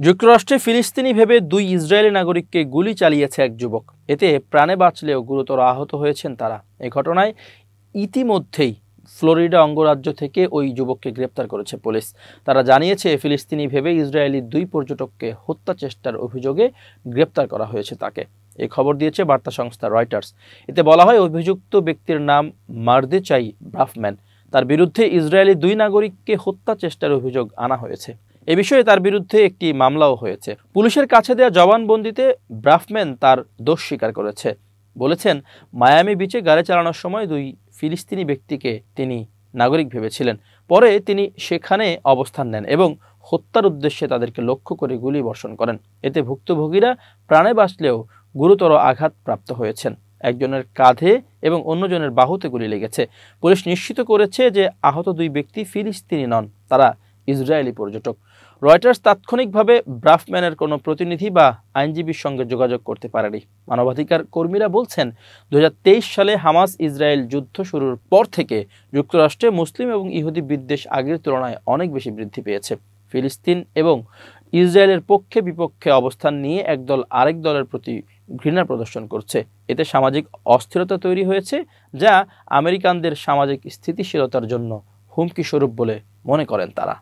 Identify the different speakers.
Speaker 1: যুক্তরাষ্ট্রে ফিলিস্তিনি ভেবে 2 ইসরায়েলি নাগরিককে গুলি চালিয়েছে এক যুবক। এতে প্রাণে বাঁচলেও গুরুতর আহত হয়েছেন তারা। এই ঘটনায় ইতিমধ্যেই ফ্লোরিডা অঙ্গরাজ্য থেকে ওই যুবককে গ্রেপ্তার করেছে পুলিশ। তারা জানিয়েছে ফিলিস্তিনি ভেবে ইসরায়েলি 2 পর্যটককে হত্যা চেষ্টার অভিযোগে গ্রেপ্তার করা হয়েছে তাকে। এই খবর দিয়েছে বার্তা সংস্থা রয়টার্স। এতে বলা হয় অভিযুক্ত ব্যক্তির নাম মার্দেচাই ব্রাফম্যান। তার বিরুদ্ধে ইসরায়েলি 2 নাগরিককে হত্যা চেষ্টার অভিযোগ আনা হয়েছে। এ বিষয়ে তার বিরুদ্ধে একটি মামলাও হয়েছে। পুলিশের কাছে দেওয়া জবানবন্দিতে ব্রাফম্যান তার দোষ স্বীকার করেছে। বলেছেন, মায়ামি বিচে গাড়ি চালানোর সময় 2 ফিলিস্তিনি ব্যক্তিকে তিনি নাগরিক ভেবেছিলেন। পরে তিনি সেখানে অবস্থান নেন এবং হত্যার উদ্দেশ্যে তাদেরকে লক্ষ্য করে গুলি বর্ষণ করেন। এতে ভুক্তভোগীরা প্রাণে বাঁচলেও গুরুতর আঘাত প্রাপ্ত হয়েছেন। একজনের কাঁধে এবং অন্যজনের বাহুতে গুলি লেগেছে। পুলিশ নিশ্চিত করেছে যে আহত 2 ব্যক্তি ফিলিস্তিনি নন, তারা ইসরায়েলি পর্যটক। রয়টার্স তাৎক্ষণিকভাবে ব্রাফম্যানের কোনো প্রতিনিধি বা আইনজীবীর সঙ্গে যোগাযোগ করতে পারেনি। মানবাধিকার কর্মীরা বলছেন, 2023 সালে হামাস ইসরায়েল যুদ্ধ শুরুর পর থেকে যুক্তরাষ্ট্রে মুসলিম এবং ইহুদি বিদ্বেষ আগের তুলনায় অনেক বেশি বৃদ্ধি পেয়েছে। ফিলিস্তিন এবং ইসরায়েলের পক্ষে বিপক্ষে অবস্থান নিয়ে একদল আরেক দলের প্রতি ঘৃণা প্রদর্শন করছে। এতে সামাজিক অস্থিরতা তৈরি হয়েছে, যা আমেরিকানদের সামাজিক স্থিতিশীলতার জন্য হুমকি স্বরূপ বলে মনে করেন তারা।